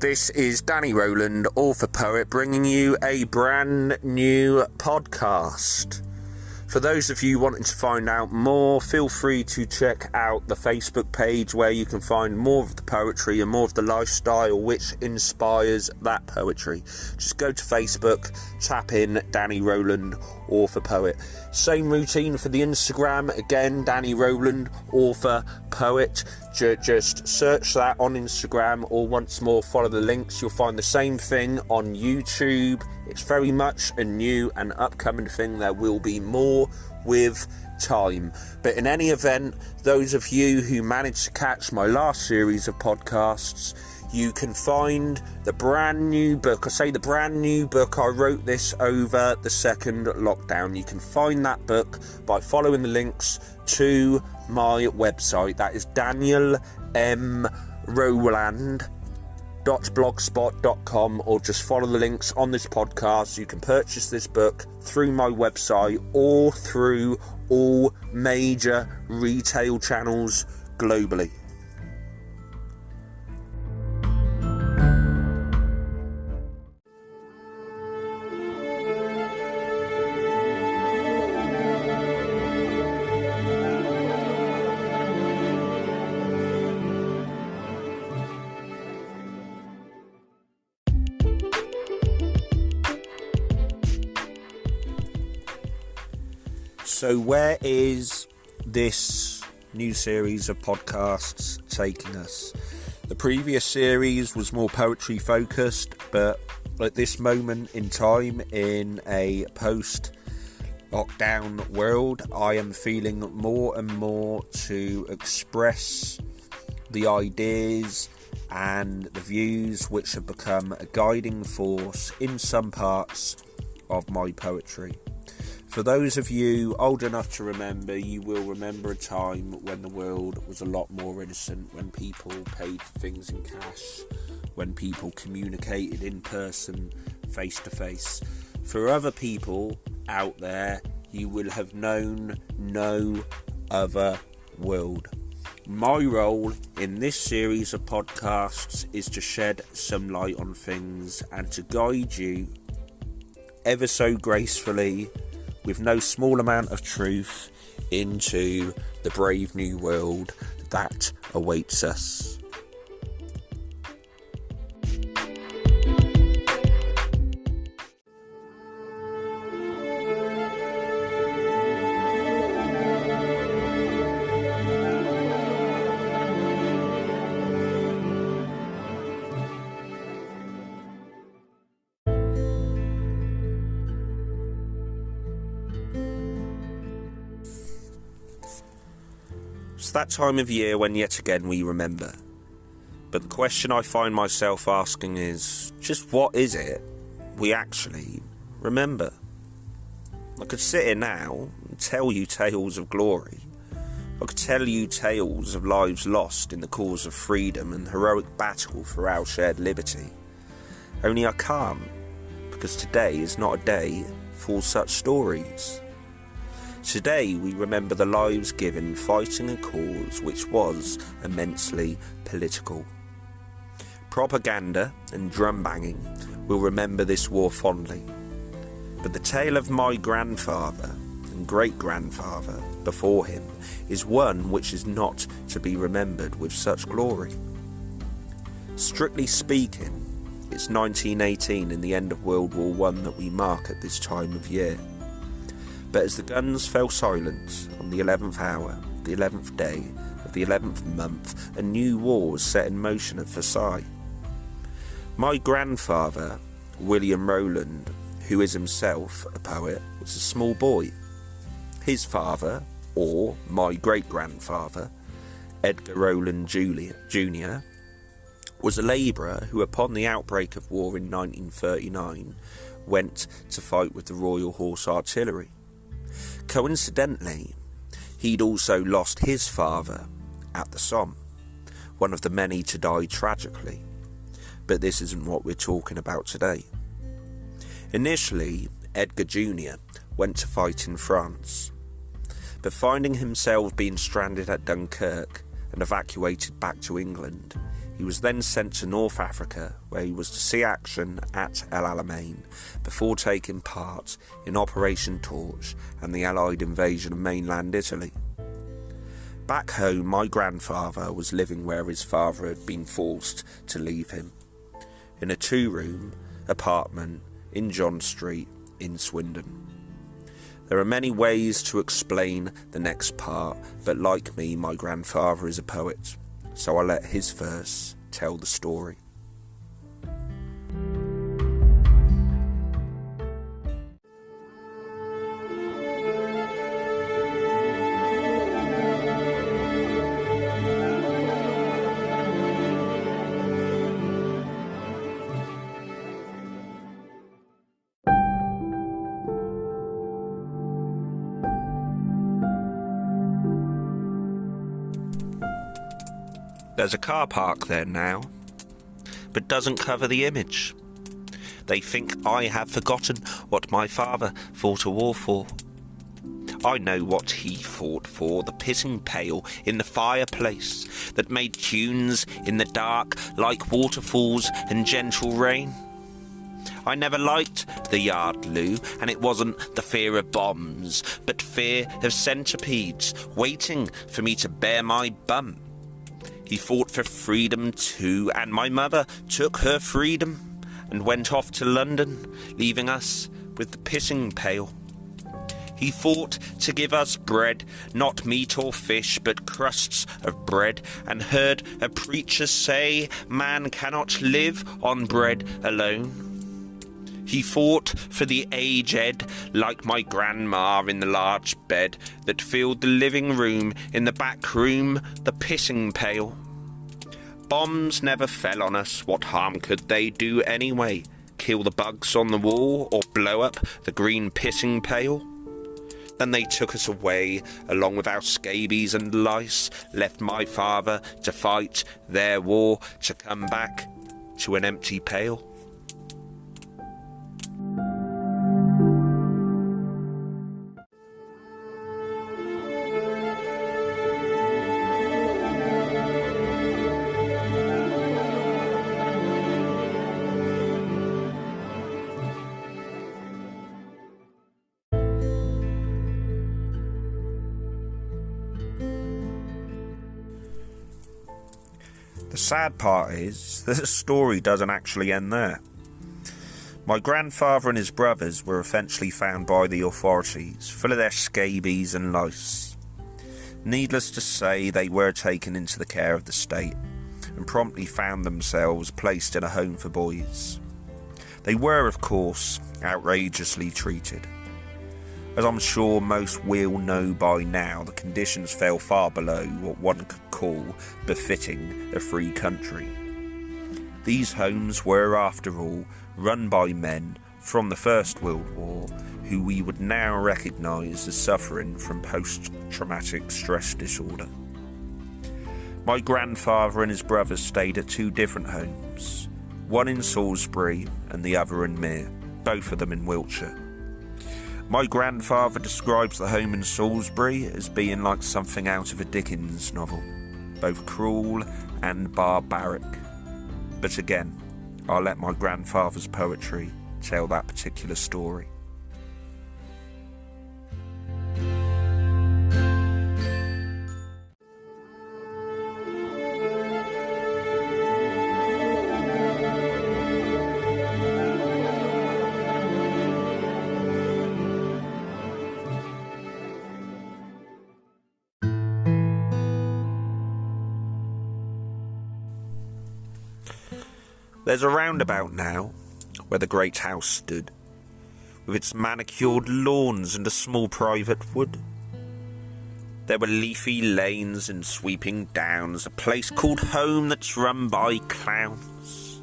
This is Danny Rowland, author poet, bringing you a brand new podcast. For those of you wanting to find out more, feel free to check out the Facebook page where you can find more of the poetry and more of the lifestyle which inspires that poetry. Just go to Facebook, tap in Danny Rowland, author poet. Same routine for the Instagram, again, Danny Rowland, author poet. Just search that on Instagram, or once more follow the links. You'll find the same thing on YouTube. It's very much a new and upcoming thing. There will be more with time. But in any event, those of you who managed to catch my last series of podcasts, you can find the brand new book. I say the brand new book. I wrote this over the second lockdown. You can find that book by following the links to my website. That is danielmrowland.blogspot.com, or just follow the links on this podcast. You can purchase this book through my website or through all major retail channels globally. So where is this new series of podcasts taking us? The previous series was more poetry focused, but at this moment in time, in a post-lockdown world, I am feeling more and more to express the ideas and the views which have become a guiding force in some parts of my poetry. For those of you old enough to remember, you will remember a time when the world was a lot more innocent, when people paid for things in cash, when people communicated in person, face to face. For other people out there, you will have known no other world. My role in this series of podcasts is to shed some light on things and to guide you ever so gracefully, with no small amount of truth, into the brave new world that awaits us. It's that time of year when yet again we remember. But the question I find myself asking is, just what is it we actually remember? I could sit here now and tell you tales of glory. I could tell you tales of lives lost in the cause of freedom and heroic battle for our shared liberty. Only I can't, because today is not a day for such stories. Today we remember the lives given fighting a cause which was immensely political. Propaganda and drum banging will remember this war fondly, but the tale of my grandfather and great-grandfather before him is one which is not to be remembered with such glory. Strictly speaking, it's 1918 and the end of World War I that we mark at this time of year. But as the guns fell silent on the 11th hour, the 11th day of the 11th month, a new war was set in motion at Versailles. My grandfather, William Rowland, who is himself a poet, was a small boy. His father, or my great-grandfather, Edgar Rowland Jr., was a labourer who, upon the outbreak of war in 1939, went to fight with the Royal Horse Artillery. Coincidentally, he'd also lost his father at the Somme, one of the many to die tragically. But this isn't what we're talking about today. Initially, Edgar Jr. went to fight in France, but finding himself being stranded at Dunkirk and evacuated back to England, he was then sent to North Africa, where he was to see action at El Alamein before taking part in Operation Torch and the Allied invasion of mainland Italy. Back home, my grandfather was living where his father had been forced to leave him, in a 2-room apartment in John Street in Swindon. There are many ways to explain the next part, but like me, my grandfather is a poet, so I'll let his verse tell the story. There's a car park there now, but doesn't cover the image. They think I have forgotten what my father fought a war for. I know what he fought for, the pissing pail in the fireplace that made tunes in the dark like waterfalls and gentle rain. I never liked the yard loo, and it wasn't the fear of bombs, but fear of centipedes waiting for me to bear my bum. He fought for freedom too, and my mother took her freedom and went off to London, leaving us with the pissing pail. He fought to give us bread, not meat or fish, but crusts of bread, and heard a preacher say, man cannot live on bread alone. He fought for the aged, like my grandma in the large bed that filled the living room, in the back room the pissing pail. Bombs never fell on us, what harm could they do anyway? Kill the bugs on the wall, or blow up the green pissing pail? Then they took us away, along with our scabies and lice, left my father to fight their war, to come back to an empty pail. The sad part is that the story doesn't actually end there. My grandfather and his brothers were eventually found by the authorities, full of their scabies and lice. Needless to say, they were taken into the care of the state and promptly found themselves placed in a home for boys. They were, of course, outrageously treated. As I'm sure most will know by now, the conditions fell far below what one could call befitting a free country. These homes were, after all, run by men from the First World War who we would now recognise as suffering from post-traumatic stress disorder. My grandfather and his brothers stayed at two different homes, one in Salisbury and the other in Mere, both of them in Wiltshire. My grandfather describes the home in Salisbury as being like something out of a Dickens novel, both cruel and barbaric. But again, I'll let my grandfather's poetry tell that particular story. There's a roundabout now, where the great house stood, with its manicured lawns and a small private wood. There were leafy lanes and sweeping downs, a place called home that's run by clowns.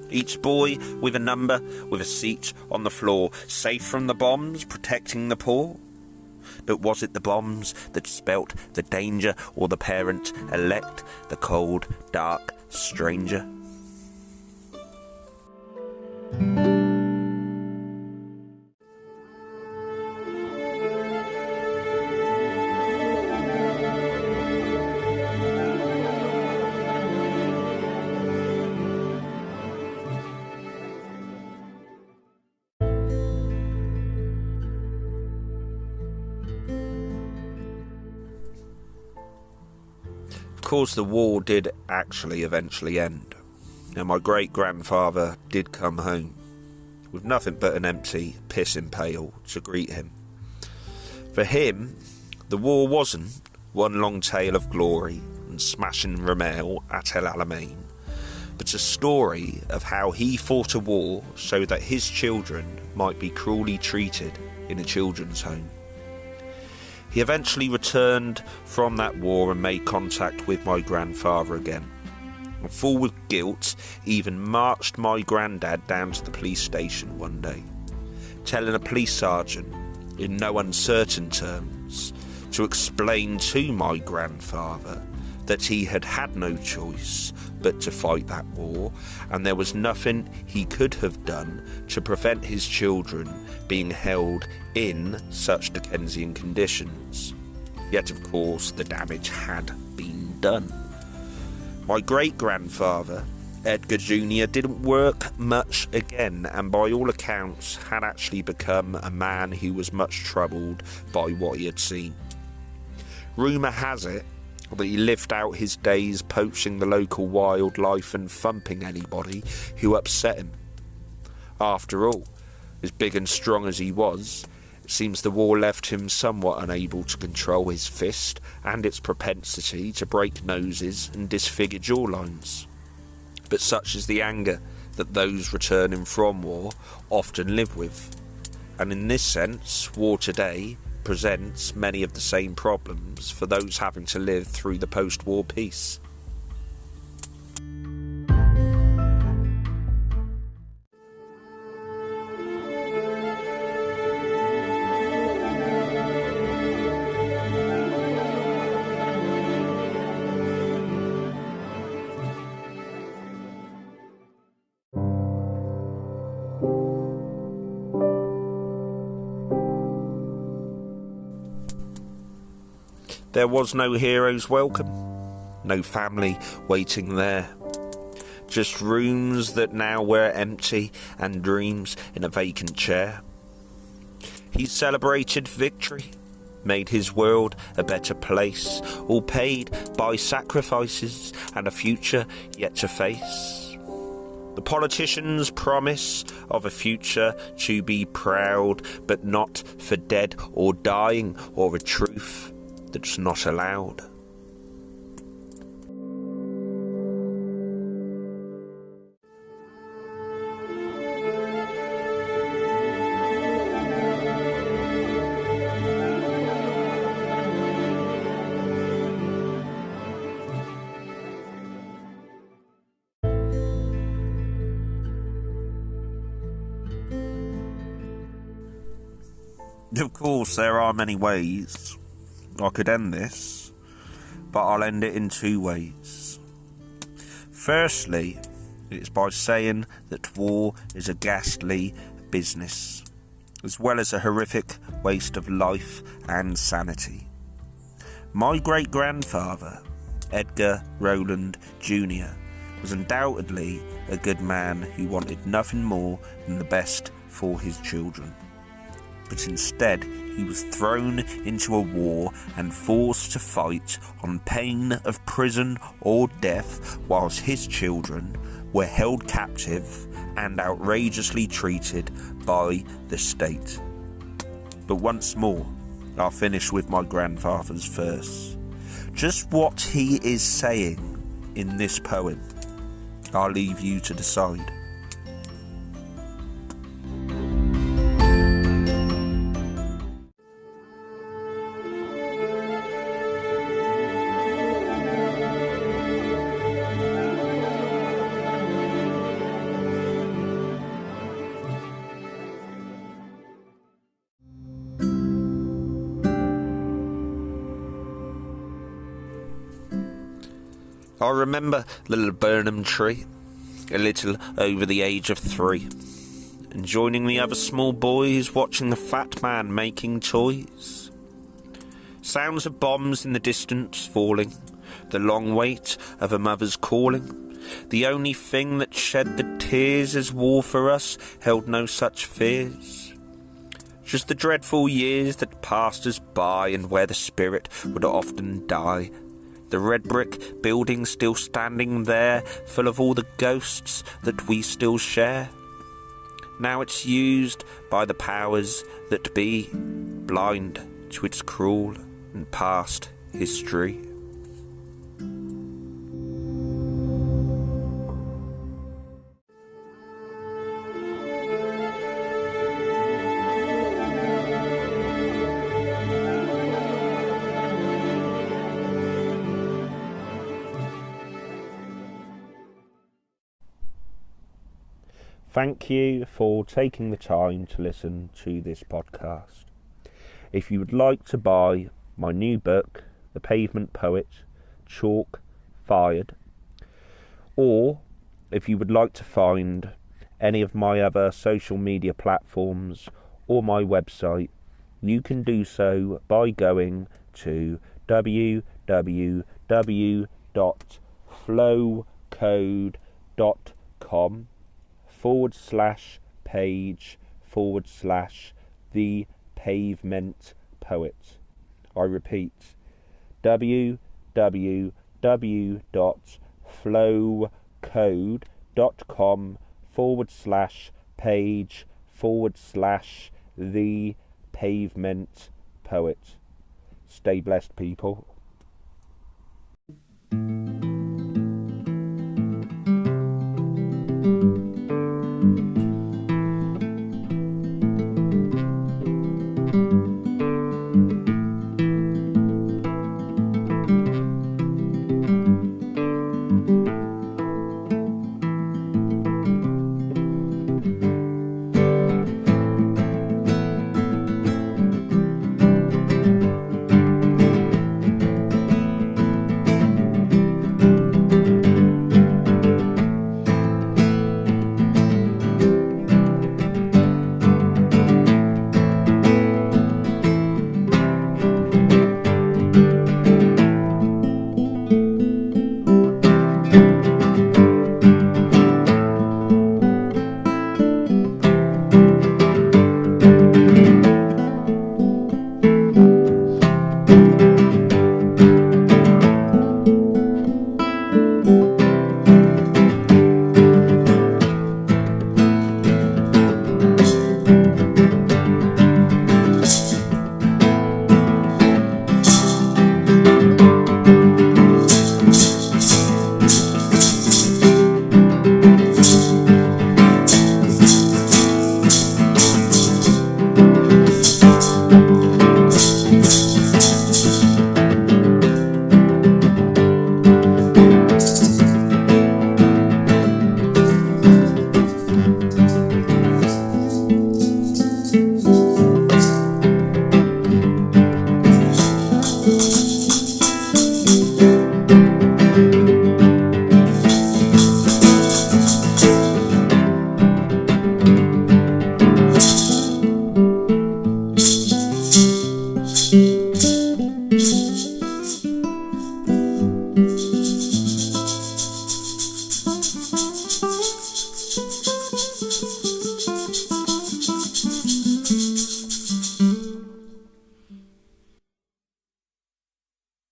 Each boy with a number, with a seat on the floor, safe from the bombs, protecting the poor. But was it the bombs that spelt the danger, or the parent-elect, the cold, dark stranger? Of course, the war did actually eventually end, and my great-grandfather did come home, with nothing but an empty pissing pail to greet him. For him, the war wasn't one long tale of glory and smashing Rommel at El Alamein, but a story of how he fought a war so that his children might be cruelly treated in a children's home. He eventually returned from that war and made contact with my grandfather again. And full with guilt, even marched my granddad down to the police station one day, telling a police sergeant, in no uncertain terms, to explain to my grandfather that he had had no choice but to fight that war, and there was nothing he could have done to prevent his children being held in such Dickensian conditions. Yet, of course, the damage had been done. My great-grandfather, Edgar Jr., didn't work much again, and by all accounts had actually become a man who was much troubled by what he had seen. Rumour has it that he lived out his days poaching the local wildlife and thumping anybody who upset him. After all, as big and strong as he was, it seems the war left him somewhat unable to control his fist and its propensity to break noses and disfigure jawlines. But such is the anger that those returning from war often live with, and in this sense, war today presents many of the same problems for those having to live through the post-war peace. There was no hero's welcome, no family waiting there, just rooms that now were empty and dreams in a vacant chair. He celebrated victory, made his world a better place, all paid by sacrifices and a future yet to face. The politicians' promise of a future to be proud, but not for dead or dying, or a truth that's not allowed. Of course, there are many ways I could end this, but I'll end it in two ways. Firstly, it's by saying that war is a ghastly business, as well as a horrific waste of life and sanity. My great-grandfather, Edgar Rowland Jr., was undoubtedly a good man who wanted nothing more than the best for his children. But instead, he was thrown into a war and forced to fight on pain of prison or death, whilst his children were held captive and outrageously treated by the state. But once more, I'll finish with my grandfather's verse. Just what he is saying in this poem, I'll leave you to decide. I remember the little Burnham tree, a little over the age of 3, and joining the other small boys watching the fat man making toys. Sounds of bombs in the distance falling, the long wait of a mother's calling. The only thing that shed the tears as war for us held no such fears. Just the dreadful years that passed us by, and where the spirit would often die. The red brick building still standing there, full of all the ghosts that we still share. Now it's used by the powers that be, blind to its cruel and past history. Thank you for taking the time to listen to this podcast. If you would like to buy my new book, The Pavement Poet, Chalk Fired, or if you would like to find any of my other social media platforms or my website, you can do so by going to www.flowcode.com /page/The Pavement Poet. I repeat, www.flowcode.com /page/The Pavement Poet. Stay blessed, people.